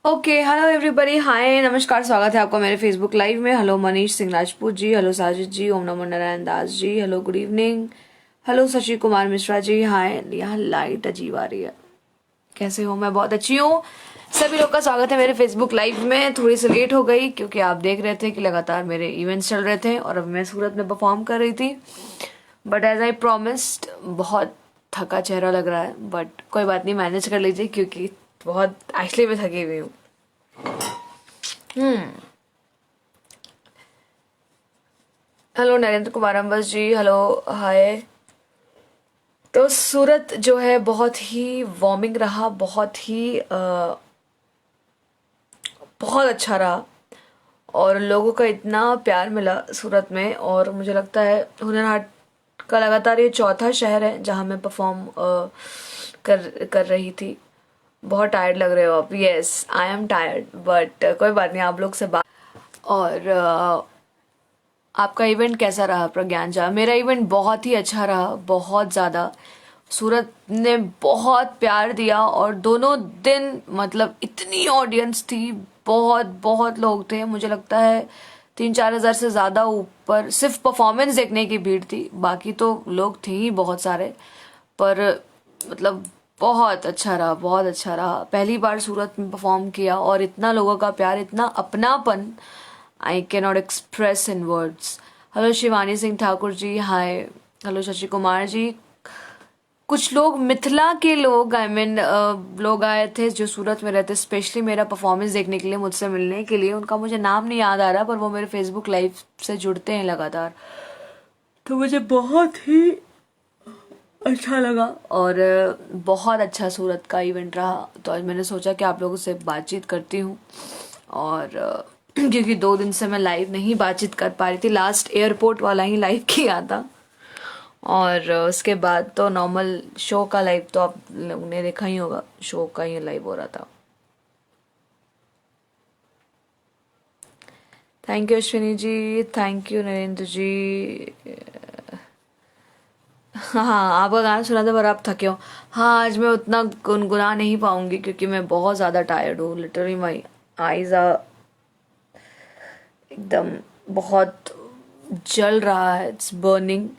Okay, hello everybody, हाय, नमस्कार, स्वागत है आपका मेरे फेसबुक लाइव में। Hello Manish Singh Rajput ji, hello Sajid ji, Om Namo Narayan Das ji, hello good evening, hello Shashi Kumar Mishra ji, hi. यहाँ लाइट अजीब आ रही है, कैसे हो? मैं बहुत अच्छी हूँ। सभी लोग का स्वागत है मेरे फेसबुक लाइव में। थोड़ी सी लेट हो गई क्योंकि आप देख रहे थे कि लगातार मेरे इवेंट्स चल रहे थे और अब मैं सूरत में परफॉर्म कर रही थी। बट एज आई प्रोमिस्ड, बहुत थका चेहरा लग रहा है, बट कोई बात नहीं, मैनेज कर लीजिए क्योंकि बहुत एक्चुअली मैं थकी हुई हूँ। हेलो नरेंद्र कुमार अम्बस जी, हेलो, हाय। तो सूरत जो है बहुत ही वार्मिंग रहा, बहुत अच्छा रहा और लोगों का इतना प्यार मिला सूरत में। और मुझे लगता है हुनर हाट का लगातार ये चौथा शहर है जहाँ मैं परफॉर्म कर रही थी। बहुत टायर्ड लग रहे हो आप? Yes, I am tired, but कोई बात नहीं, आप लोग से बात। और आपका इवेंट कैसा रहा प्रज्ञान झा? मेरा इवेंट बहुत ही अच्छा रहा, बहुत ज़्यादा। सूरत ने बहुत प्यार दिया और दोनों दिन मतलब इतनी ऑडियंस थी, बहुत बहुत लोग थे। मुझे लगता है 3-4 हज़ार से ज़्यादा ऊपर सिर्फ परफॉर्मेंस देखने की भीड़ थी, बाकी तो लोग थे ही बहुत सारे। पर मतलब बहुत अच्छा रहा, बहुत अच्छा रहा। पहली बार सूरत में परफॉर्म किया और इतना लोगों का प्यार, इतना अपनापन, I can not express in words. Hello Shivani Singh Thakur ji, hi. Hello Shashi Kumar ji. कुछ लोग मिथिला के लोग, आई मीन लोग आए थे जो सूरत में रहते, स्पेशली मेरा परफॉर्मेंस देखने के लिए, मुझसे मिलने के लिए। उनका मुझे नाम नहीं याद आ रहा, पर वो मेरे फेसबुक लाइव से जुड़ते हैं लगातार, तो मुझे बहुत ही अच्छा लगा। और बहुत अच्छा सूरत का इवेंट रहा। तो आज मैंने सोचा कि आप लोगों से बातचीत करती हूँ। और क्योंकि 2 दिन से मैं लाइव नहीं बातचीत कर पा रही थी, लास्ट एयरपोर्ट वाला ही लाइव किया था और उसके बाद तो नॉर्मल शो का लाइव तो आप लोगों ने देखा ही होगा, शो का ही लाइव हो रहा था। Thank you Ashwini ji, thank you Narendra ji. हाँ, आपका गाना सुना था पर आप थके हो। हाँ, आज मैं उतना गुनगुना नहीं पाऊंगी क्योंकि मैं बहुत ज़्यादा टायर्ड हूँ। लिटरली माई आईज आर एकदम बहुत जल रहा है, इट्स बर्निंग।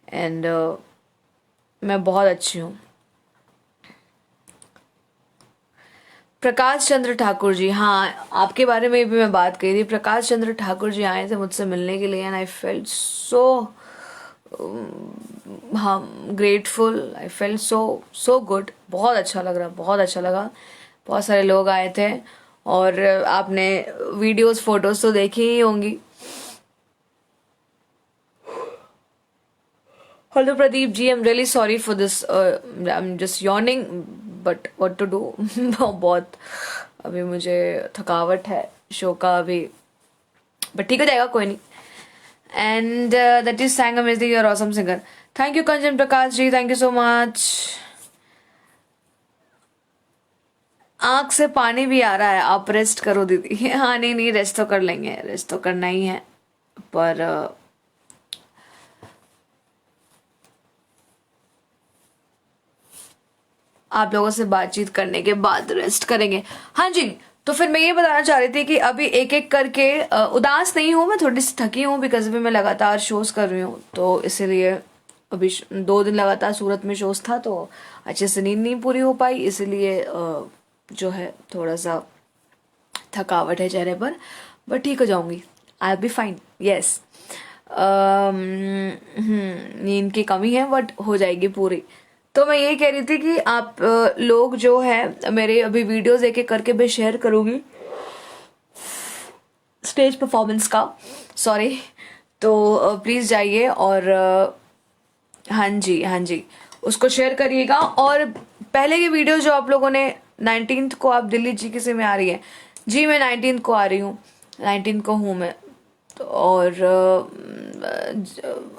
एंड मैं बहुत अच्छी हूँ। प्रकाश चंद्र ठाकुर जी, हाँ, आपके बारे में भी मैं बात करी थी। प्रकाश चंद्र ठाकुर जी आए थे मुझसे मिलने के लिए एंड आई फेल्ट सो, हाँ, grateful. I felt so so good. बहुत अच्छा लग रहा, बहुत अच्छा लगा। बहुत सारे लोग आए थे और आपने वीडियोस फोटोज तो देखी ही होंगी। Hello Pradeep ji, I am really sorry for this, I am just yawning, but what to do. बहुत अभी मुझे थकावट है शो का अभी, बट ठीक हो जाएगा, कोई नहीं। And that is sang amazing, your awesome singer. Thank you Kanchan Prakash ji, thank you so much. आंख से पानी भी आ रहा है, आप रेस्ट करो दीदी। हाँ, नहीं नहीं, रेस्ट तो कर लेंगे, रेस्ट तो करना ही है। पर आप लोगों से बातचीत करने के बाद रेस्ट करेंगे। हाँ जी, तो फिर मैं ये बताना चाह रही थी कि अभी एक एक करके, उदास नहीं हूँ मैं, थोड़ी सी थकी हूँ बिकॉज अभी मैं लगातार शोज कर रही हूँ, तो इसीलिए अभी 2 दिन लगातार सूरत में शोज था तो अच्छे से नींद नहीं पूरी हो पाई, इसीलिए जो है थोड़ा सा थकावट है चेहरे पर, बट ठीक हो जाऊंगी। आई बी फाइन, यस। नींद की कमी है बट हो जाएगी पूरी। तो मैं ये कह रही थी कि आप लोग जो है मेरे अभी वीडियोस एक एक करके मैं शेयर करूंगी स्टेज परफॉर्मेंस का, सॉरी। तो प्लीज जाइए और हाँ जी, हाँ जी, उसको शेयर करिएगा। और पहले की वीडियो जो आप लोगों ने 19th को, आप दिल्ली जी किसी में आ रही है? जी मैं 19th को आ रही हूँ, 19th को हूँ मैं। तो और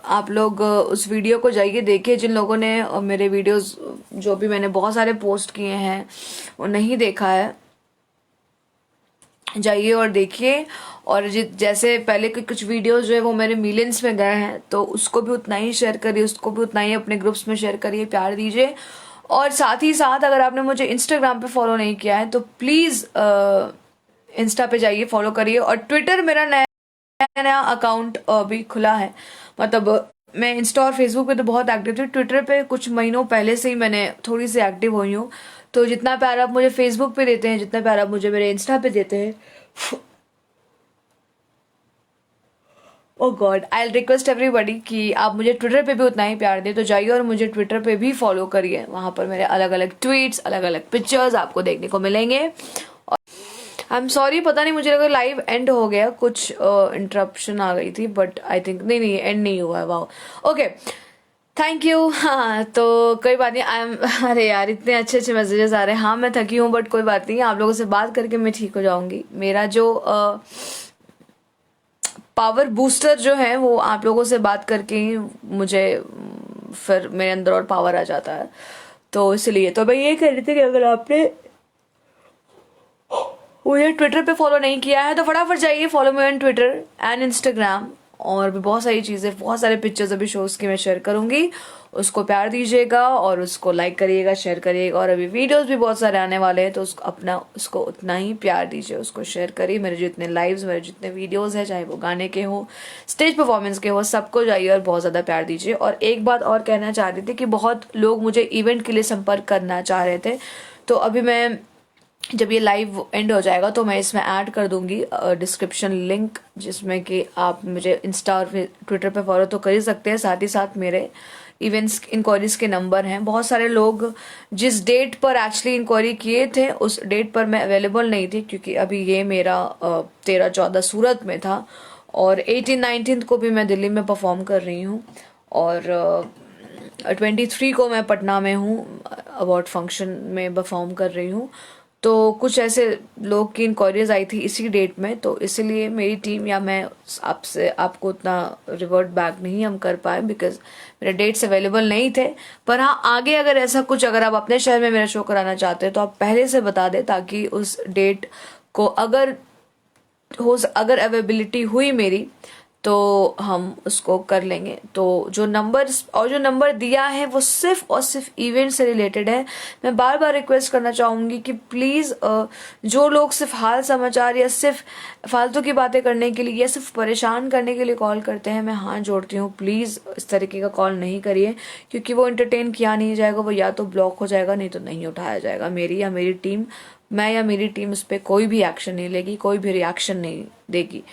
आप लोग उस वीडियो को जाइए देखिए, जिन लोगों ने मेरे वीडियोस जो भी मैंने बहुत सारे पोस्ट किए हैं वो नहीं देखा है, जाइए और देखिए। और जैसे पहले के कुछ वीडियोस जो है वो मेरे मिलियंस में गए हैं, तो उसको भी उतना ही शेयर करिए, उसको भी उतना ही अपने ग्रुप्स में शेयर करिए, प्यार दीजिए। और साथ ही साथ अगर आपने मुझे इंस्टाग्राम पे फॉलो नहीं किया है तो प्लीज़ इंस्टा पे जाइए, फॉलो करिए। और ट्विटर मेरा नया नया अकाउंट भी खुला है। मतलब मैं इंस्टा और फेसबुक पे तो बहुत एक्टिव थी, ट्विटर पे कुछ महीनों पहले से ही मैंने थोड़ी सी एक्टिव हुई हूँ। तो जितना प्यार आप मुझे फेसबुक पे देते हैं, जितना प्यार आप मुझे मेरे इंस्टा पे देते हैं, ओ गॉड, आई रिक्वेस्ट एवरीबडी कि आप मुझे ट्विटर पे भी उतना ही प्यार दें। तो जाइए और मुझे ट्विटर पे भी फॉलो करिए, वहां पर मेरे अलग अलग ट्वीट्स, अलग अलग पिक्चर्स आपको देखने को मिलेंगे। आई एम सॉरी, पता नहीं, मुझे लगा लाइव एंड हो गया, कुछ इंटरप्शन आ गई थी, बट आई थिंक नहीं नहीं एंड नहीं हुआ है। Wow, okay, thank you. हाँ तो कोई बात नहीं, आई एम अरे यार इतने अच्छे अच्छे मैसेजेस आ रहे हैं। हाँ मैं थकी हूँ, बट कोई बात नहीं, आप लोगों से बात करके मैं ठीक हो जाऊंगी। मेरा जो पावर बूस्टर जो है वो आप लोगों से बात करके ही मुझे फिर मेरे अंदर और पावर आ जाता है। तो इसलिए तो मैं ये कह रही थी कि अगर आपने मुझे ट्विटर पे फॉलो नहीं किया है तो फटाफट जाइए, follow me on Twitter and Instagram. और भी बहुत सारी चीज़ें, बहुत सारे पिक्चर्स अभी शोज़ की मैं शेयर करूंगी, उसको प्यार दीजिएगा और उसको लाइक करिएगा, शेयर करिएगा। और अभी वीडियोस भी बहुत सारे आने वाले हैं, तो उसको उतना ही प्यार दीजिए, उसको शेयर करिए। मेरे जितने लाइव्स, मेरे जितने वीडियोस हैं, चाहे वो गाने के हो, स्टेज परफॉर्मेंस के हो, सबको जाइए और बहुत ज़्यादा प्यार दीजिए। और एक बात और कहना चाह रही थी कि बहुत लोग मुझे इवेंट के लिए संपर्क करना चाह रहे थे, तो अभी मैं जब ये लाइव एंड हो जाएगा तो मैं इसमें ऐड कर दूंगी डिस्क्रिप्शन लिंक, जिसमें कि आप मुझे इंस्टा और ट्विटर पे फॉलो तो कर ही सकते हैं, साथ ही साथ मेरे इवेंट्स इंक्वायरीज के नंबर हैं। बहुत सारे लोग जिस डेट पर एक्चुअली इंक्वायरी किए थे उस डेट पर मैं अवेलेबल नहीं थी, क्योंकि अभी ये मेरा 13-14 सूरत में था और 18-19 को भी मैं दिल्ली में परफॉर्म कर रही हूँ, और 23 को मैं पटना में हूँ, अवार्ड फंक्शन में परफॉर्म कर रही हूँ। तो कुछ ऐसे लोग की इंक्वायरीज आई थी इसी डेट में, तो इसलिए मेरी टीम या मैं आपको उतना रिवर्ट बैक नहीं हम कर पाए, बिकॉज मेरे डेट्स अवेलेबल नहीं थे। पर हाँ, आगे अगर ऐसा कुछ, अगर आप अपने शहर में मेरा शो कराना चाहते हैं तो आप पहले से बता दें, ताकि उस डेट को अगर अवेलेबिलिटी हुई मेरी तो हम उसको कर लेंगे। तो जो नंबर दिया है वो सिर्फ और सिर्फ इवेंट से रिलेटेड है। मैं बार बार रिक्वेस्ट करना चाहूंगी कि प्लीज़ जो लोग सिर्फ हाल समाचार या सिर्फ फालतू की बातें करने के लिए या सिर्फ परेशान करने के लिए कॉल करते हैं, मैं हाथ जोड़ती हूँ, प्लीज़ इस तरीके का कॉल नहीं करिए, क्योंकि वो एंटरटेन किया नहीं जाएगा, वो या तो ब्लॉक हो जाएगा, नहीं तो नहीं उठाया जाएगा। मैं या मेरी टीम उस पर कोई भी एक्शन नहीं लेगी, कोई भी रिएक्शन नहीं देगी।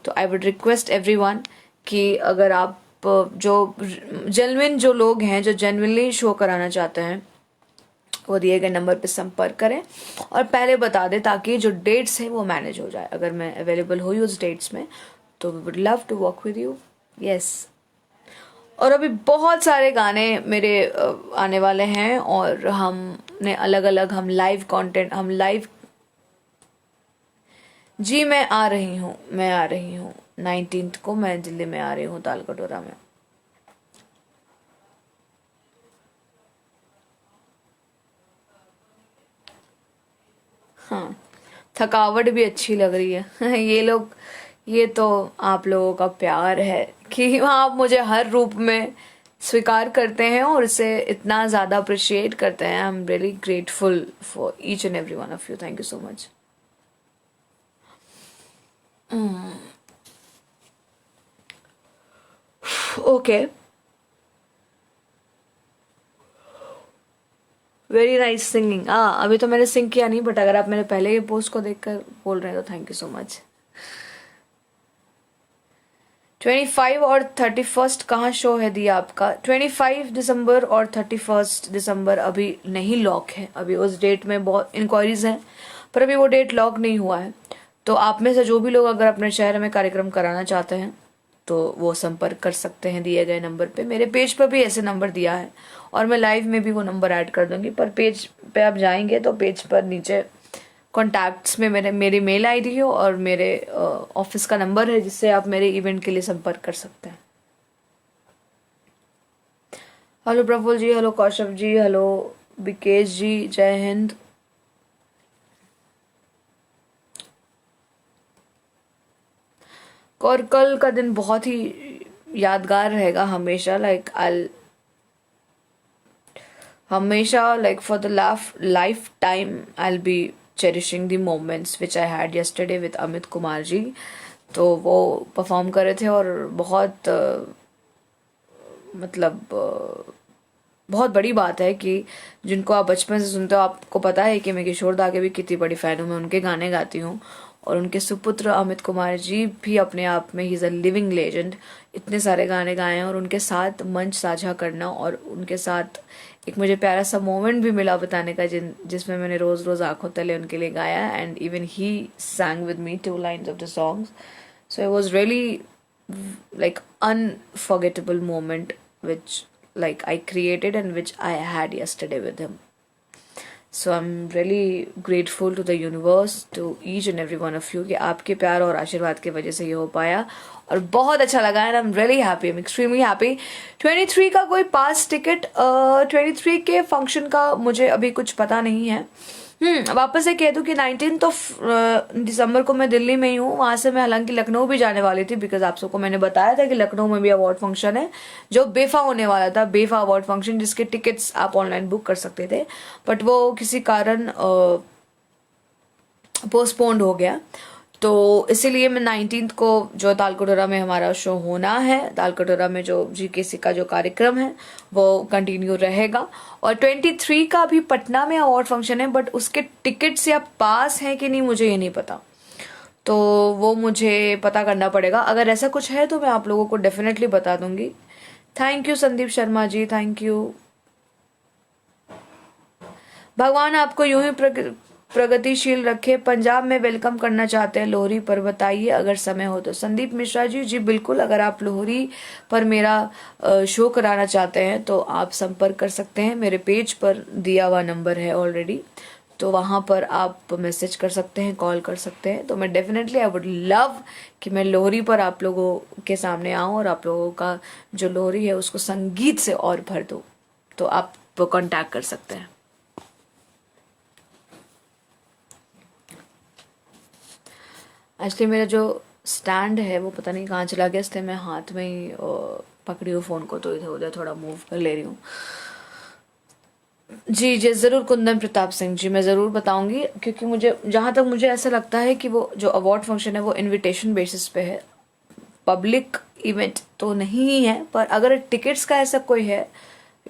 तो आई वुड रिक्वेस्ट एवरीवन कि अगर आप जो जेन्युइन जो लोग हैं, जो जेन्युइनली शो कराना चाहते हैं, वो दिए गए नंबर पे संपर्क करें और पहले बता दें, ताकि जो डेट्स हैं वो मैनेज हो जाए। अगर मैं अवेलेबल हुई उस डेट्स में तो we would love to work with you. Yes, और अभी बहुत सारे गाने मेरे आने वाले हैं, और हमने अलग अलग हम लाइव जी मैं आ रही हूँ 19th को मैं दिल्ली में आ रही हूँ, तालकटोरा में। हाँ, थकावट भी अच्छी लग रही है ये तो आप लोगों का प्यार है कि आप मुझे हर रूप में स्वीकार करते हैं और इसे इतना ज़्यादा अप्रिशिएट करते हैं। आई am really grateful for each and every one of you. Thank you so much. Okay, very nice singing. अभी तो मैंने सिंग किया नहीं, बट अगर आप मेरे पहले के पोस्ट को देखकर बोल रहे हैं तो थैंक यू सो मच। 25 और 31 कहाँ शो है दिया आपका? 25 दिसंबर और 31 दिसंबर अभी नहीं लॉक है, अभी उस डेट में बहुत इंक्वायरीज हैं, पर अभी वो डेट लॉक नहीं हुआ है। तो आप में से जो भी लोग अगर अपने शहर में कार्यक्रम कराना चाहते हैं तो वो संपर्क कर सकते हैं दिए गए नंबर पे। मेरे पेज पर भी ऐसे नंबर दिया है और मैं लाइव में भी वो नंबर ऐड कर दूंगी, पर पेज पे आप जाएंगे तो पेज पर नीचे कॉन्टैक्ट्स में मेरी मेल आईडी हो और मेरे ऑफिस का नंबर है, जिससे आप मेरे इवेंट के लिए संपर्क कर सकते हैं। हेलो प्रफुल्ल जी, हेलो कौशव जी, हेलो विकेश जी, जय हिंद। और कल का दिन बहुत ही यादगार रहेगा हमेशा। लाइक हमेशा like for the life time I will be cherishing the moments which I had yesterday with Amit Kumar ji. तो वो परफॉर्म कर रहे थे और बहुत मतलब बहुत बड़ी बात है कि जिनको आप बचपन से सुनते हो, आपको पता है कि मैं किशोर दा के भी कितनी बड़ी फ़ैन हूँ, मैं उनके गाने गाती हूँ। और उनके सुपुत्र अमित कुमार जी भी अपने आप में he is a living legend, इतने सारे गाने गाए हैं। और उनके साथ मंच साझा करना और उनके साथ एक मुझे प्यारा सा मोमेंट भी मिला बताने का, जिसमें मैंने रोज़ रोज़ आंखों तले उनके लिए गाया, and even he sang with me 2 lines of the songs. So it was really like unforgettable moment which like I created and which I had yesterday with him. So I'm really grateful to the universe, to each and every one of you कि आपके प्यार और आशीर्वाद की वजह से ये हो पाया और बहुत अच्छा लगा and I am really happy, I am extremely happy. 23 का कोई पास टिकट, 23 के फंक्शन का मुझे अभी कुछ पता नहीं है। वापस से कह दूं कि 19 दिसंबर को मैं दिल्ली में ही हूँ। वहां से मैं हालांकि लखनऊ भी जाने वाली थी, बिकॉज आप सबको मैंने बताया था कि लखनऊ में भी अवार्ड फंक्शन है जो बेफा होने वाला था, बेफा अवार्ड फंक्शन, जिसके टिकट्स आप ऑनलाइन बुक कर सकते थे, बट वो किसी कारण पोस्टपोन्ड हो गया। तो इसीलिए मैं 19 को जो तालकटोरा में हमारा शो होना है, तालकटोरा में जो जीकेसी का जो कार्यक्रम है वो कंटिन्यू रहेगा। और 23 का भी पटना में अवार्ड फंक्शन है, बट उसके टिकट्स या पास हैं कि नहीं मुझे ये नहीं पता, तो वो मुझे पता करना पड़ेगा। अगर ऐसा कुछ है तो मैं आप लोगों को डेफिनेटली बता दूंगी। Thank you Sandeep Sharma ji, thank you. भगवान आपको यूं ही प्रगतिशील रखे। पंजाब में वेलकम करना चाहते हैं लोहरी पर, बताइए अगर समय हो तो। संदीप मिश्रा जी, जी बिल्कुल, अगर आप लोहरी पर मेरा शो कराना चाहते हैं तो आप संपर्क कर सकते हैं। मेरे पेज पर दिया हुआ नंबर है ऑलरेडी, तो वहाँ पर आप मैसेज कर सकते हैं, कॉल कर सकते हैं। तो मैं डेफिनेटली आई वुड लव कि मैं लोहरी पर आप लोगों के सामने आऊँ और आप लोगों का जो लोहरी है उसको संगीत से और भर दूँ। तो आप कांटेक्ट कर सकते हैं। एक्चुअली मेरा जो स्टैंड है वो पता नहीं कहाँ चला गया, इसलिए मैं हाथ में ही पकड़ी हूँ फ़ोन को, तो इधर उधर थोड़ा मूव कर ले रही हूँ। जी जी ज़रूर कुंदन प्रताप सिंह जी, मैं ज़रूर बताऊंगी, क्योंकि मुझे जहाँ तक मुझे ऐसा लगता है कि वो जो अवार्ड फंक्शन है वो इनविटेशन बेसिस पे है, पब्लिक इवेंट तो नहीं है। पर अगर टिकट्स का ऐसा कोई है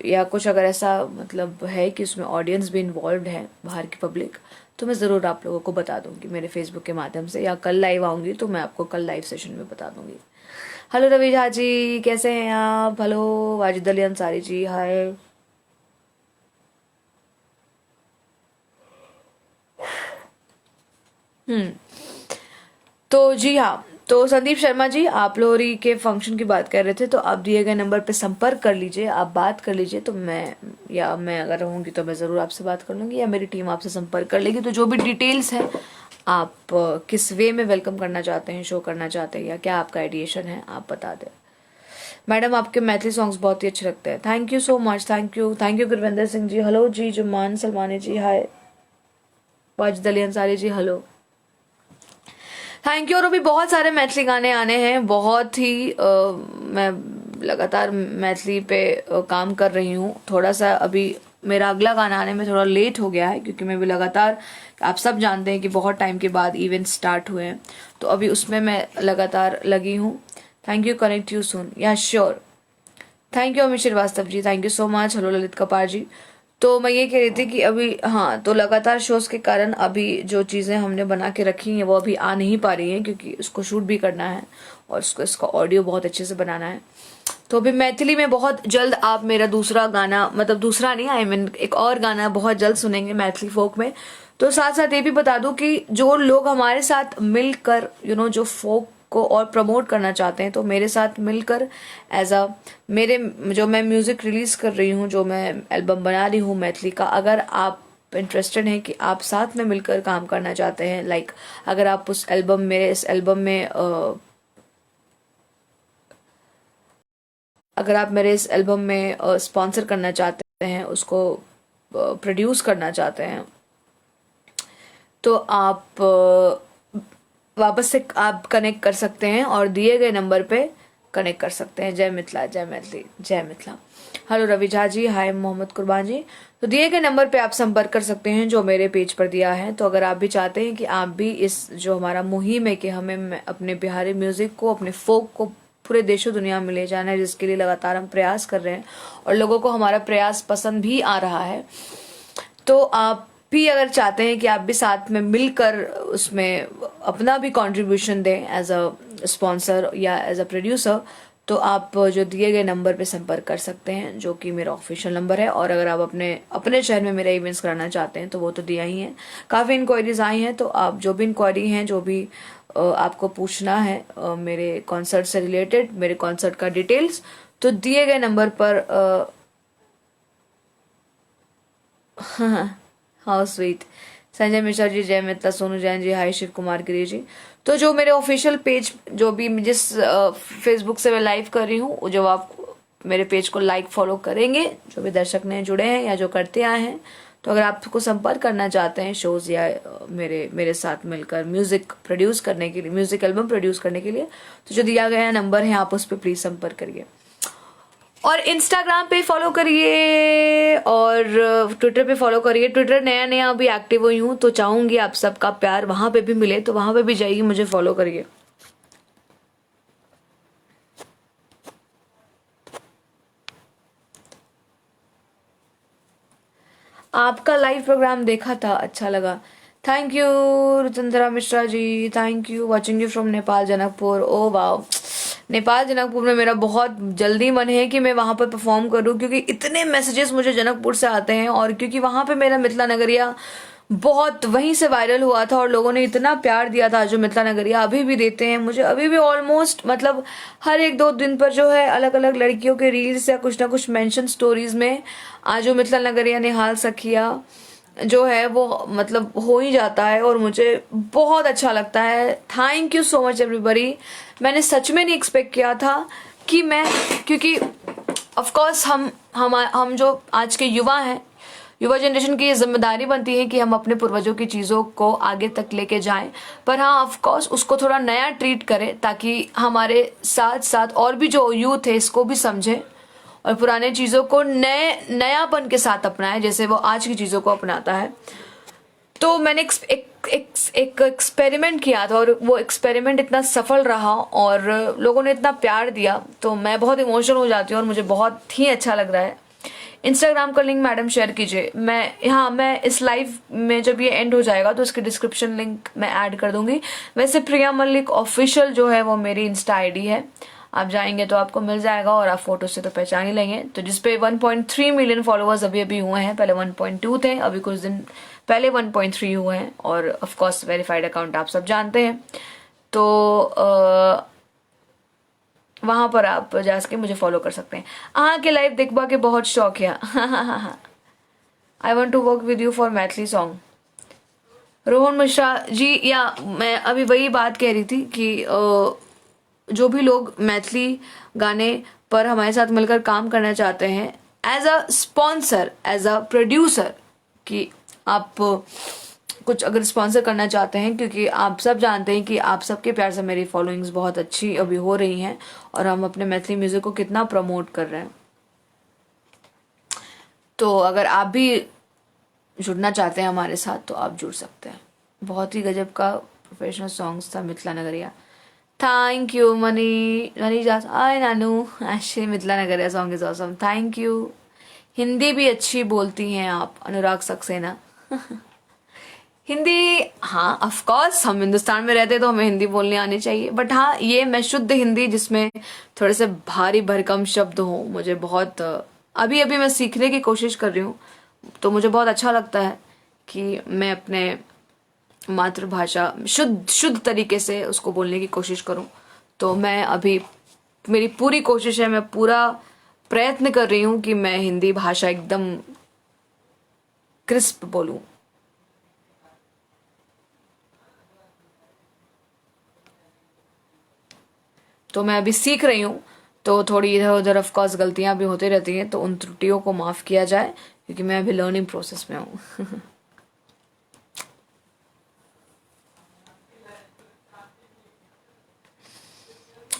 या कुछ अगर ऐसा मतलब है कि उसमें ऑडियंस भी इन्वॉल्व है, बाहर की पब्लिक, तो मैं ज़रूर आप लोगों को बता दूंगी मेरे फेसबुक के माध्यम से, या कल लाइव आऊँगी तो मैं आपको कल लाइव सेशन में बता दूंगी। हेलो रवि झा जी, कैसे हैं आप? हेलो वाजिद अली अंसारी जी, हाय। तो जी हाँ, तो संदीप शर्मा जी, आप लोहरी के फंक्शन की बात कर रहे थे, तो आप दिए गए नंबर पे संपर्क कर लीजिए, आप बात कर लीजिए। तो मैं अगर रहूँगी तो मैं ज़रूर आपसे बात कर लूँगी, या मेरी टीम आपसे संपर्क कर लेगी। तो जो भी डिटेल्स है, आप किस वे में वेलकम करना चाहते हैं, शो करना चाहते हैं, या क्या आपका आइडिएशन है, आप बता दें। मैडम आपके मैथिली सॉन्ग्स बहुत ही अच्छे लगते हैं। Thank you so much, thank you Gurvinder Singh ji, hello ji. Juman Salmani ji, hi. Wajid Ali Ansari ji, hello, thank you. और अभी बहुत सारे मैथिली गाने आने हैं, बहुत ही मैं लगातार मैथिली पे काम कर रही हूँ। थोड़ा सा अभी मेरा अगला गाना आने में थोड़ा लेट हो गया है, क्योंकि मैं भी लगातार, आप सब जानते हैं कि बहुत टाइम के बाद इवेंट स्टार्ट हुए हैं, तो अभी उसमें मैं लगातार लगी हूँ। Thank you, connect you soon, yeah sure. Thank you Amit Shrivastava ji, thank you so much. Hello Lalit Kapar ji. तो मैं ये कह रही थी कि अभी हाँ, तो लगातार शोज के कारण अभी जो चीज़ें हमने बना के रखी हैं वो अभी आ नहीं पा रही हैं, क्योंकि उसको शूट भी करना है और इसका ऑडियो बहुत अच्छे से बनाना है। तो अभी मैथिली में बहुत जल्द आप मेरा दूसरा गाना, मतलब दूसरा नहीं, आई मीन एक और गाना बहुत जल्द सुनेंगे मैथिली फोक में। तो साथ साथ ये भी बता दूं कि जो लोग हमारे साथ मिलकर जो फोक को और प्रमोट करना चाहते हैं, तो मेरे साथ मिलकर एज अ मेरे जो मैं म्यूजिक रिलीज कर रही हूँ, जो मैं एल्बम बना रही हूँ मैथिली का, अगर आप इंटरेस्टेड हैं कि आप साथ में मिलकर काम करना चाहते हैं, लाइक अगर आप उस एल्बम मेरे इस एल्बम में अगर आप मेरे इस एल्बम में स्पॉन्सर करना चाहते हैं, उसको प्रोड्यूस करना चाहते हैं, तो आप वापस से आप कनेक्ट कर सकते हैं और दिए गए नंबर पे कनेक्ट कर सकते हैं। जय मिथिला, जय मैथिली, जय मिथिला। हेलो रवि झा जी, हाय मोहम्मद कुर्बान जी। तो दिए गए नंबर पे आप संपर्क कर सकते हैं जो मेरे पेज पर दिया है। तो अगर आप भी चाहते हैं कि आप भी इस जो हमारा मुहिम है कि हमें अपने बिहारी म्यूजिक को, अपने फोक को पूरे देशों दुनिया में ले जाना है, जिसके लिए लगातार हम प्रयास कर रहे हैं और लोगों को हमारा प्रयास पसंद भी आ रहा है, तो आप भी अगर चाहते हैं कि आप भी साथ में मिलकर उसमें अपना भी कंट्रीब्यूशन दें एज अ स्पॉन्सर या एज अ प्रोड्यूसर, तो आप जो दिए गए नंबर पे संपर्क कर सकते हैं, जो कि मेरा ऑफिशियल नंबर है। और अगर आप अपने अपने शहर में मेरे इवेंट्स कराना चाहते हैं तो वो तो दिया ही है। काफ़ी इंक्वायरीज आई हैं, तो आप जो भी इंक्वायरी हैं, जो भी आपको पूछना है मेरे कॉन्सर्ट से रिलेटेड, मेरे कॉन्सर्ट का डिटेल्स, तो दिए गए नंबर पर हाउ स्वीट। संजय मिश्रा जी, जय मित्ता। सोनू जैन जी, हाय। शिव कुमार गिरी जी। तो जो मेरे ऑफिशियल पेज, जो भी जिस फेसबुक से मैं लाइव कर रही हूँ, जब आप मेरे पेज को लाइक फॉलो करेंगे, जो भी दर्शक ने जुड़े हैं या जो करते आए हैं, तो अगर आपको संपर्क करना चाहते हैं शोज या मेरे साथ मिलकर म्यूजिक प्रोड्यूस करने के लिए, म्यूजिक एल्बम प्रोड्यूस करने के लिए, तो जो दिया गया नंबर है आप उस पर प्लीज संपर्क करिए। और इंस्टाग्राम पे फॉलो करिए और ट्विटर पे फॉलो करिए। ट्विटर नया नया अभी एक्टिव हुई हूँ, तो चाहूंगी आप सबका प्यार वहां पे भी मिले, तो वहां पे भी जाइए, मुझे फॉलो करिए। आपका लाइव प्रोग्राम देखा था, अच्छा लगा। Thank you Ruchandra Mishra ji, thank you. Watching you from Nepal Janakpur. Oh wow, Nepal Janakpur में मेरा बहुत जल्दी मन है कि मैं वहां पर परफॉर्म करूं, क्योंकि इतने मैसेजेस मुझे जनकपुर से आते हैं, और क्योंकि वहां पे मेरा मिथिला नगरिया बहुत वहीं से वायरल हुआ था और लोगों ने इतना प्यार दिया था, जो मिथिला नगरिया अभी भी देते हैं मुझे, अभी भी ऑलमोस्ट, मतलब हर एक दो दिन पर जो है अलग अलग लड़कियों के रील्स या कुछ ना कुछ मेंशन स्टोरीज में आज जो मिथिला नगरिया निहाल सखिया जो है वो मतलब हो ही जाता है, और मुझे बहुत अच्छा लगता है। Thank you so much everybody. मैंने सच में नहीं एक्सपेक्ट किया था कि मैं, क्योंकि ऑफ कोर्स हम जो आज के युवा हैं, युवा जनरेशन की ये जिम्मेदारी बनती है कि हम अपने पूर्वजों की चीज़ों को आगे तक लेके जाएं, पर हाँ ऑफ कोर्स उसको थोड़ा नया ट्रीट करें, ताकि हमारे साथ साथ और भी जो यूथ है इसको भी समझे और पुराने चीज़ों को नयापन के साथ अपनाए, जैसे वो आज की चीज़ों को अपनाता है। तो मैंने एक एक्सपेरिमेंट किया था, और वो एक्सपेरिमेंट इतना सफल रहा और लोगों ने इतना प्यार दिया, तो मैं बहुत इमोशनल हो जाती हूँ और मुझे बहुत ही अच्छा लग रहा है। इंस्टाग्राम का लिंक मैडम शेयर कीजिए। मैं इस लाइव में जब ये एंड हो जाएगा तो इसके डिस्क्रिप्शन लिंक मैं ऐड कर दूंगी। वैसे प्रिया मल्लिक ऑफिशियल जो है वो मेरी इंस्टा आईडी है, आप जाएंगे तो आपको मिल जाएगा, और आप फोटो से तो पहचान ही लेंगे। तो जिसपे 1.3 मिलियन फॉलोअर्स अभी अभी हुए हैं, पहले 1.2 थे, अभी कुछ दिन पहले 1.3 हुए हैं, और ऑफ कोर्स वेरीफाइड अकाउंट आप सब जानते हैं। तो वहां पर आप जाके मुझे फॉलो कर सकते हैं। अहाँ के लाइव देखबा के बहुत शौक है। I want to work with you for Maithili song. Rohan Mishra ji, या मैं अभी वही बात कह रही थी कि जो भी लोग मैथिली गाने पर हमारे साथ मिलकर काम करना चाहते हैं as a sponsor, as a producer, कि आप कुछ अगर स्पॉन्सर करना चाहते हैं, क्योंकि आप सब जानते हैं कि आप सबके प्यार से मेरी फॉलोइंग्स बहुत अच्छी अभी हो रही हैं और हम अपने मैथिली म्यूजिक को कितना प्रमोट कर रहे हैं। तो अगर आप भी जुड़ना चाहते हैं हमारे साथ तो आप जुड़ सकते हैं। बहुत ही गजब का प्रोफेशनल सॉन्ग्स था मिथिला नगरिया। थैंक यू मनी जास, आय नानू, actually Mithila Nagariya song is awesome, thank you. Hindi भी अच्छी बोलती हैं आप, अनुराग सक्सेना। हिंदी, हाँ ऑफ कोर्स, हम हिंदुस्तान में रहते तो हमें हिंदी बोलनी आनी चाहिए, बट हाँ ये मैं शुद्ध हिंदी जिसमें थोड़े से भारी भरकम शब्द हो, मुझे बहुत अभी अभी मैं सीखने की कोशिश कर रही हूँ। तो मुझे बहुत अच्छा लगता है कि मैं अपने मातृभाषा शुद्ध शुद्ध तरीके से उसको बोलने की कोशिश करूँ। तो मैं अभी, मेरी पूरी कोशिश है, मैं पूरा प्रयत्न कर रही हूँ कि मैं हिंदी भाषा एकदम क्रिस्प बोलूँ। तो मैं अभी सीख रही हूँ, तो थोड़ी इधर उधर ऑफ कोर्स गलतियां भी होती रहती हैं, तो उन त्रुटियों को माफ किया जाए, क्योंकि मैं अभी लर्निंग प्रोसेस में हूँ।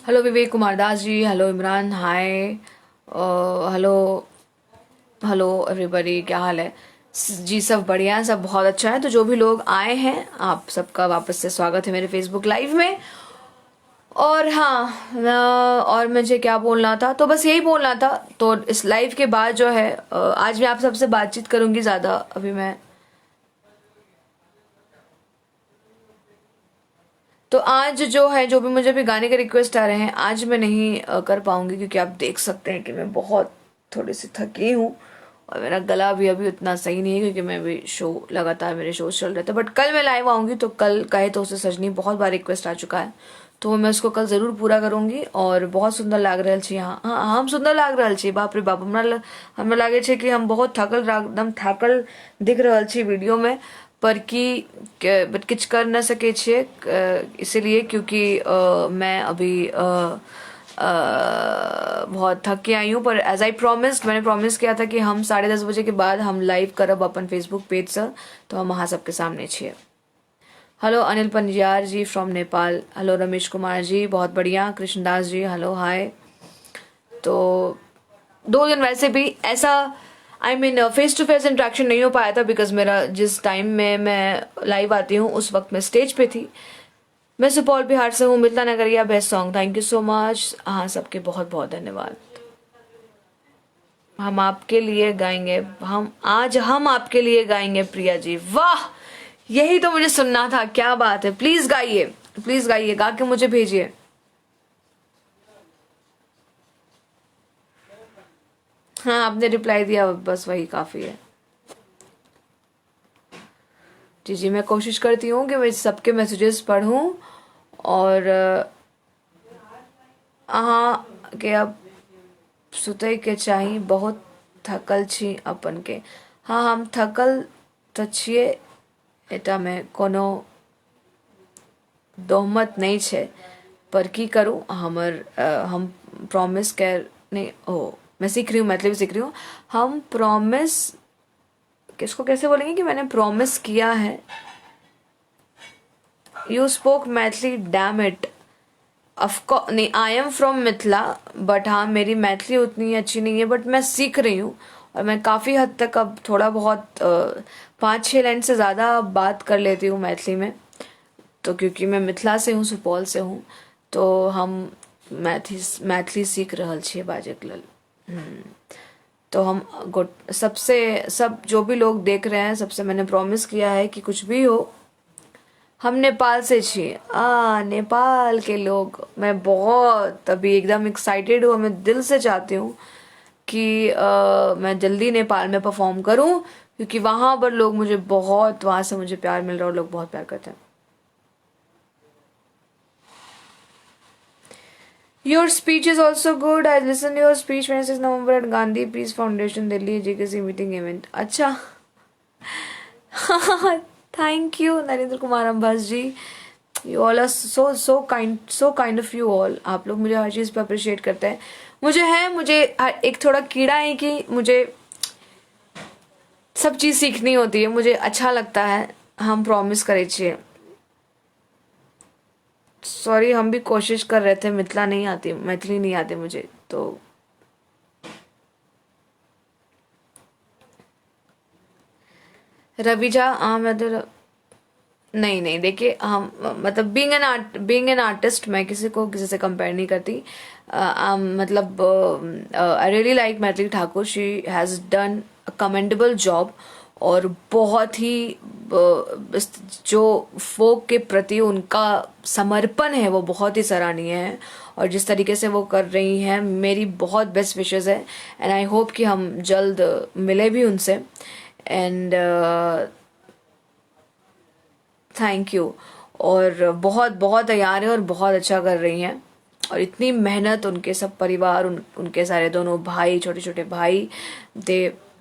हेलो विवेक कुमार दास जी, हेलो इमरान, हाय, हेलो, हेलो एवरीबॉडी, क्या हाल है जी? सब बढ़िया है, सब बहुत अच्छा है। तो जो भी लोग आए हैं, आप सबका वापस से स्वागत है मेरे फेसबुक लाइव में। और हाँ, और मुझे क्या बोलना था, तो बस यही बोलना था। तो इस लाइव के बाद जो है, आज मैं आप सबसे बातचीत करूंगी ज़्यादा। अभी मैं, तो आज जो है, जो भी मुझे भी गाने के रिक्वेस्ट आ रहे हैं, आज मैं नहीं कर पाऊंगी, क्योंकि आप देख सकते हैं कि मैं बहुत थोड़ी सी थकी हूँ। और मेरा गला भी अभी उतना सही नहीं है, क्योंकि मैं भी शो, लगातार मेरे शो चल रहे थे। बट कल मैं लाइव आऊंगी, तो कल कहे तो उसे सजनी बहुत बार रिक्वेस्ट आ चुका है, तो मैं उसको कल जरूर पूरा करूंगी। और बहुत सुंदर लाग रहल छी, हाँ हाँ, हम सुंदर लाग रहल छी, बाप रे बाप। हमरा लागे छे कि हम बहुत एकदम थाकल दिख रहल छी वीडियो में, पर कि बट किछ कर न सके छिए, इसीलिए क्योंकि मैं अभी बहुत थक के आई हूँ। पर एज आई प्रोमिस्ड, मैंने प्रॉमिस किया था कि हम 10:30 बजे के बाद हम लाइव करब अपन फेसबुक पेज से, तो हम वहाँ सबके सामने छिए। Hello Anil Panjiyar ji from Nepal, hello Ramesh Kumar ji, बहुत बढ़िया। Krishnadas ji, hello, hi. तो 2 दिन वैसे भी ऐसा, I mean face to face interaction नहीं हो पाया था, बिकॉज मेरा जिस टाइम में मैं लाइव आती हूँ उस वक्त मैं स्टेज पे थी। मैं सुपौल बिहार से हूँ। मिलता Nagariya best song, thank you so much. हाँ, सबके बहुत बहुत धन्यवाद। हम आपके लिए गाएंगे, हम आपके लिए गाएंगे प्रिया जी, वाह, यही तो मुझे सुनना था। क्या बात है, प्लीज गाइए, प्लीज गाइए, गा के मुझे भेजिए। हाँ, आपने रिप्लाई दिया, बस वही काफी है। जी जी, मैं कोशिश करती हूँ कि मैं सबके मैसेजेस पढूं। और अहाँ के अब सुतै के चाही, बहुत थकल छी अपन के। हाँ, हम थकल तऽ छियै, एटा में कोनो दोहमत नहीं छै। पर की करूं, हम प्रॉमिस कर नहीं, ओ मैं सीख रही हूँ, मैथिली भी सीख रही हूँ। हम प्रॉमिस, किसको कैसे बोलेंगे कि मैंने प्रॉमिस किया है। You spoke Maithili, damn it. Of course नहीं, I am from Mithila, but हाँ, मेरी मैथिली उतनी अच्छी नहीं है, बट मैं सीख रही हूँ। और मैं काफ़ी हद तक अब थोड़ा बहुत 5-6 लाइन से ज़्यादा बात कर लेती हूँ मैथिली में। तो क्योंकि मैं मिथिला से हूँ, सुपौल से हूँ, तो हम मैथिली सीख रहल छियै बाजै के लेल। तो हम सबसे, सब जो भी लोग देख रहे हैं, सबसे मैंने प्रॉमिस किया है कि कुछ भी हो, हम नेपाल से छिए। नेपाल के लोग, मैं बहुत अभी एकदम एक्साइटेड हूँ। मैं दिल से चाहती हूँ कि मैं जल्दी नेपाल में परफॉर्म करूँ, क्योंकि वहां पर लोग मुझे बहुत, वहां से मुझे प्यार मिल रहा है और लोग बहुत प्यार करते हैं। Your speech is also good. I listened to your speech 26 November at Gandhi Peace Foundation, Delhi JKC meeting event. अच्छा, thank you Narendra Kumar Ambas ji. You all are so kind of you all. आप लोग मुझे हर चीज़ पे अप्रिशिएट करते हैं। मुझे एक थोड़ा कीड़ा है कि मुझे सब चीज़ सीखनी होती है, मुझे अच्छा लगता है। हम प्रॉमिस करे छिए। सॉरी, हम भी कोशिश कर रहे थे, मैथिली नहीं आती मुझे, तो रविजा अहमद, नहीं नहीं, देखिए, हम मतलब बीइंग एन आर्टिस्ट, मैं किसी को किसी से कंपेयर नहीं करती। मतलब I really like Maithili Thakur, she has done a commendable job. और बहुत ही जो फोक के प्रति उनका समर्पण है वो बहुत ही सराहनीय है। और जिस तरीके से वो कर रही हैं, मेरी बहुत बेस्ट विशेस है, एंड आई होप कि हम जल्द मिले भी उनसे। And thank you. और बहुत बहुत तैयार है और बहुत अच्छा कर रही हैं। और इतनी मेहनत, उनके सब परिवार, उनके सारे दोनों भाई, छोटे छोटे भाई,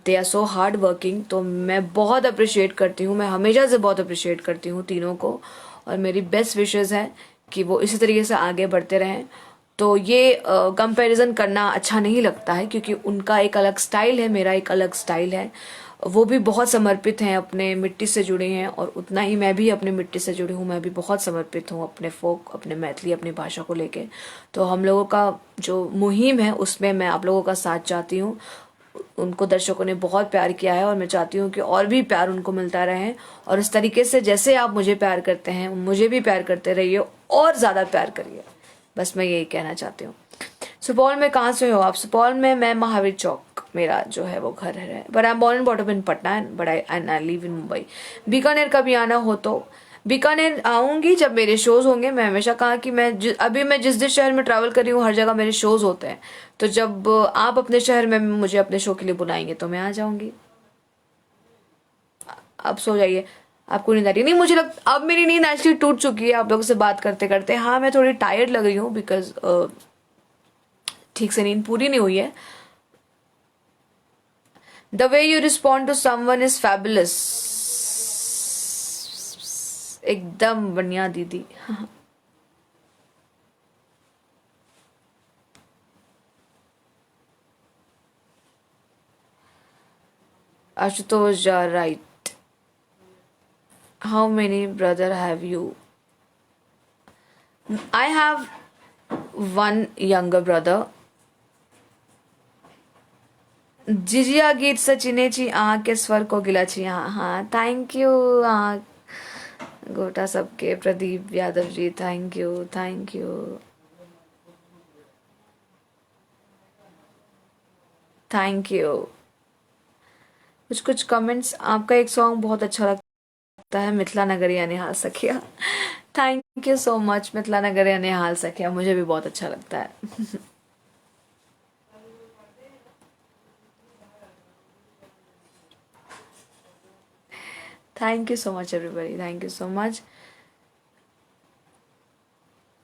they are so hard working. तो मैं बहुत अप्रिशिएट करती हूँ, मैं हमेशा से बहुत अप्रिशिएट करती हूँ तीनों को। और मेरी बेस्ट विशेस है कि वो इसी तरीके से आगे बढ़ते रहें। तो ये कंपैरिजन करना अच्छा नहीं लगता है, क्योंकि उनका एक अलग स्टाइल है, मेरा एक अलग स्टाइल है। वो भी बहुत समर्पित हैं, अपने मिट्टी से जुड़े हैं, और उतना ही मैं भी अपने मिट्टी से जुड़ी हूँ। मैं भी बहुत समर्पित हूँ अपने फोक, अपने मैथिली, अपनी भाषा को लेके। तो हम लोगों का जो मुहिम है उसमें मैं आप लोगों का साथ चाहती हूँ। उनको दर्शकों ने बहुत प्यार किया है और मैं चाहती हूँ कि और भी प्यार उनको मिलता रहे, और इस तरीके से जैसे आप मुझे प्यार करते हैं मुझे भी प्यार करते रहिए और ज़्यादा प्यार करिए। बस मैं यही कहना चाहती हूँ। सुपौल में कहाँ से हो आप? सुपौल में मैं महावीर चौक मेरा जो है वो घर है, but I am born and brought up in Patna, but I live in Mumbai. Bikaner कभी आना हो तो बीकानेर आऊंगी जब मेरे शोज होंगे। मैं हमेशा कहा कि अभी मैं जिस जिस शहर में ट्रैवल कर रही हूँ हर जगह मेरे शोज होते हैं, तो जब आप अपने शहर में मुझे अपने शो के लिए बुलाएंगे तो मैं आ जाऊंगी। अब सो जाइए, आपको नींद आ रही है? नहीं, मुझे अब मेरी नींद एक्चुअली टूट चुकी है आप लोगों से बात करते करते। हाँ, मैं थोड़ी टायर्ड लग रही हूँ बिकॉज ठीक से नींद पूरी नहीं हुई है। The way you respond to someone is fabulous. एकदम बढ़िया दीदी। Ashutosh Jha right. How many brother have you? I have one younger brother. जिजिया गीत सचिनेची के स्वर को गिलाची। हाँ हाँ, थैंक यू। गोटा सबके Pradeep Yadav ji, thank you thank you thank you. कुछ कुछ कमेंट्स, आपका एक सॉन्ग बहुत अच्छा लगता है, मिथिला नगरिया निहाल सखिया। Thank you so much Mithila Nagariya निहाल सखिया, मुझे भी बहुत अच्छा लगता है। Thank you so much everybody, thank you so much.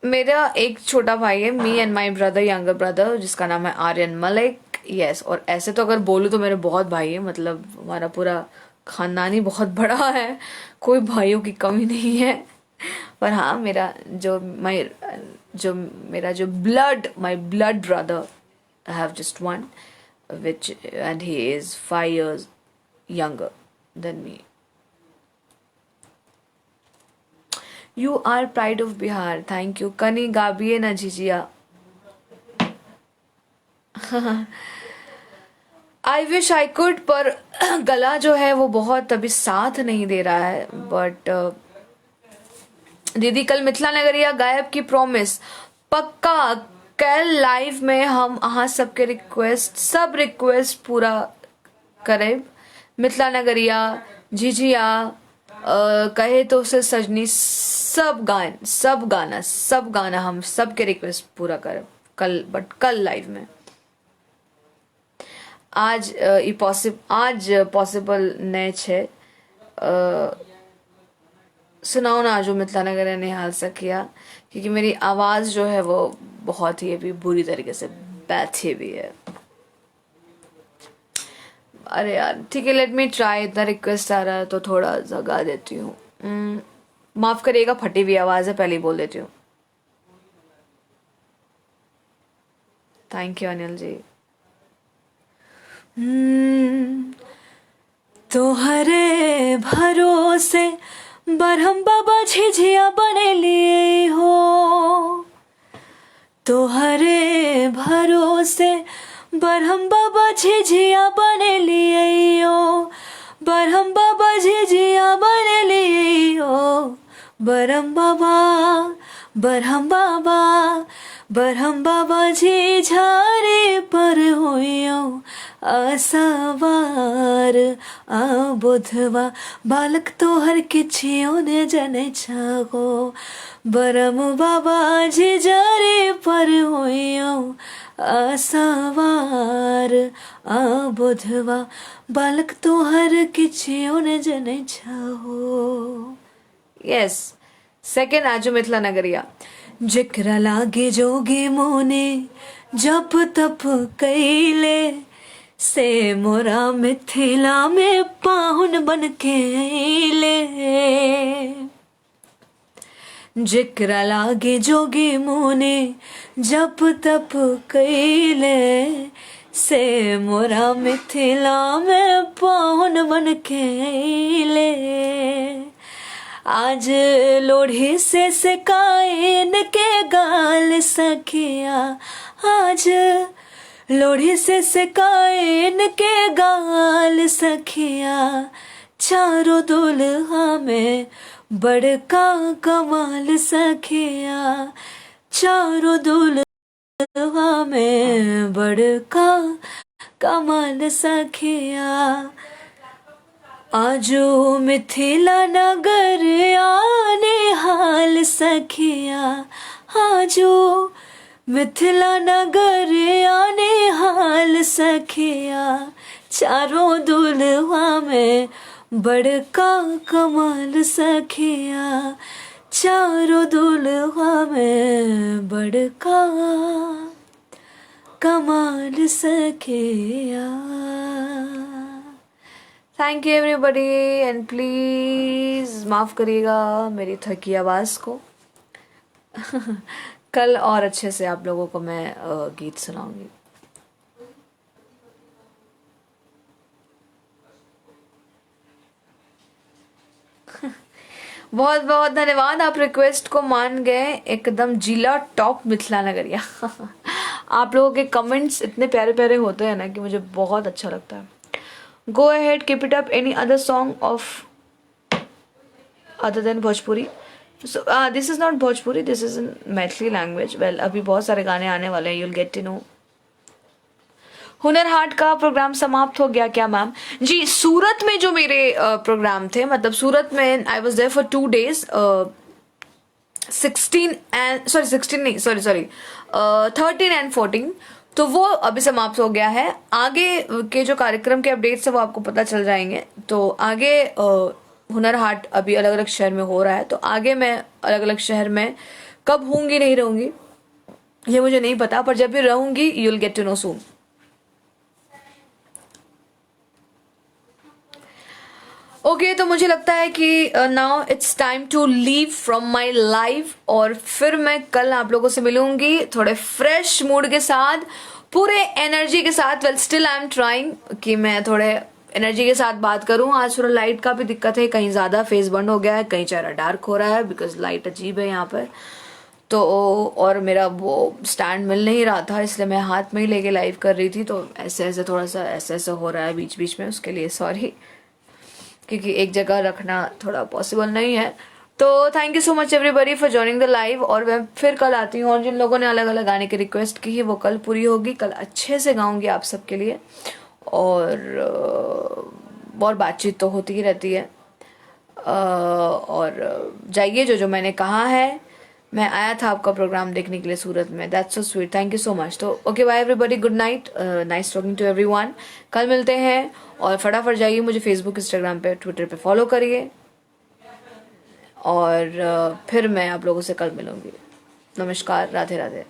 मेरा एक छोटा भाई है, me and my brother, younger brother, जिसका नाम है आर्यन मलिक। यस, और ऐसे तो अगर बोलूँ तो मेरे बहुत भाई है, मतलब हमारा पूरा खानदान ही बहुत बड़ा है, कोई भाइयों की कमी नहीं है। पर हाँ, मेरा जो my blood brother, I have just one, which and he is 5 years younger than me. You are pride of Bihar. Thank you. कनी गाबिए ना jhijhiya. I wish I could, पर गला जो है वो बहुत अभी साथ नहीं दे रहा है। बट दीदी कल मिथिला नगरिया गायब की प्रॉमिस पक्का। कल लाइव में हम अहाँ सबके सब रिक्वेस्ट पूरा करे। मिथिला नगरिया, झिझिया, कहे तो उसे सजनी, सब गाना हम सबके रिक्वेस्ट पूरा करें कल, बट कल लाइव में। आज पॉसिबल नहीं छे। सुनाओ ना जो मिथिला नगर निहाल सकिया, क्योंकि मेरी आवाज जो है वो बहुत ही अभी बुरी तरीके से बैठी भी है। अरे यार ठीक है, लेट मी ट्राई। इतना रिक्वेस्ट आ रहा है तो थोड़ा सा गा देती हूँ। माफ करिएगा, फटी हुई आवाज है, पहले ही बोल देती हूँ। Thank you Anil ji. तोहरे भरोसे बरहम बाबा झिझिया बने लिए हो, तोहरे भरोसे बरहम बाबा झिझिया बने लिए हो, बरहम बाबा झिझिया बने लिए हो। बरहम बाबा बरहम बाबा बरहम बाबा झिझारे पर होयो आसावार आ बुधवा बालक तोहर किछियो ने जने छागो। बरम बाबा झिझारे पर होयो आसावार आ बुधवा बालक तोहर किछियो ने जने छाहो। यस, सेकेंड आजू मिथिला नगरिया। जिकरा लागे जोगे मोने जप तप कैले, से मोरा मिथिला में पाहुन बन के अइले। जिकरा लागे जोगे मोने जप तप कैले, से मोरा मिथिला में पाहुन बन के अइले। आज लोढ़ी से सेकाइन के गाल सखिया, आज लोढ़ी से सेकाइन के गाल सखिया। चारों दुल्हा में बड़का कमाल सखिया, चारों दुल्हा में बड़का कमाल सखिया। आजो मिथिला नगर आने हाल सखिया, आजो मिथिला नगर आने हाल सखिया। चारों दुल्हा में बड़का कमाल सखिया, चारों दुल्हा में बड़का कमाल सखिया। Thank you everybody and please माफ़ करिएगा मेरी थकी आवाज़ को। कल और अच्छे से आप लोगों को मैं गीत सुनाऊंगी। बहुत बहुत धन्यवाद, आप रिक्वेस्ट को मान गए। एकदम जिला टॉप मिथिला नगरिया। आप लोगों के कमेंट्स इतने प्यारे प्यारे होते हैं ना कि मुझे बहुत अच्छा लगता है। Go ahead, keep it up. Any other song of other than Bhojpuri? So this is not Bhojpuri, this is in Maithili language. Well, अभी बहुत सारे गाने आने वाले हैं, you'll get to know. Hunar Haat का प्रोग्राम समाप्त हो गया क्या मैम? जी, सूरत में जो मेरे प्रोग्राम थे, मतलब सूरत में I was there for 2 days, 13 and 14, तो वो अभी समाप्त हो गया है। आगे के जो कार्यक्रम के अपडेट्स है वो आपको पता चल जाएंगे। तो आगे हुनर हाट अभी अलग अलग शहर में हो रहा है, तो आगे मैं अलग अलग शहर में कब होंगी नहीं रहूंगी ये मुझे नहीं पता, पर जब भी रहूंगी you will get to know soon. Okay, तो मुझे लगता है कि now it's time to leave from my life, और फिर मैं कल आप लोगों से मिलूंगी थोड़े फ्रेश मूड के साथ, पूरे एनर्जी के साथ। Well still I am trying कि मैं थोड़े एनर्जी के साथ बात करूं। आज थोड़ा लाइट का भी दिक्कत है, कहीं ज़्यादा फेस बंद हो गया है, कहीं चेहरा डार्क हो रहा है, बिकॉज लाइट अजीब है यहाँ पर। तो और मेरा वो स्टैंड मिल नहीं रहा था, इसलिए मैं हाथ में ही लेके लाइव कर रही थी, तो ऐसे ऐसे थोड़ा सा ऐसे हो रहा है बीच बीच में, उसके लिए सॉरी, क्योंकि एक जगह रखना थोड़ा पॉसिबल नहीं है। तो thank you so much everybody for joining the live, और मैं फिर कल आती हूँ, और जिन लोगों ने अलग अलग गाने की रिक्वेस्ट की है वो कल पूरी होगी। कल अच्छे से गाऊंगी आप सबके लिए, और बातचीत तो होती ही रहती है। और जाइए, जो जो मैंने कहा है, मैं आया था आपका प्रोग्राम देखने के लिए सूरत में। That's so sweet, thank you so much. तो okay, bye everybody, good night, nice talking to everyone. कल मिलते हैं, और फटाफट जाइए मुझे फेसबुक, इंस्टाग्राम पे, ट्विटर पे फॉलो करिए, और फिर मैं आप लोगों से कल मिलूंगी। नमस्कार, राधे राधे।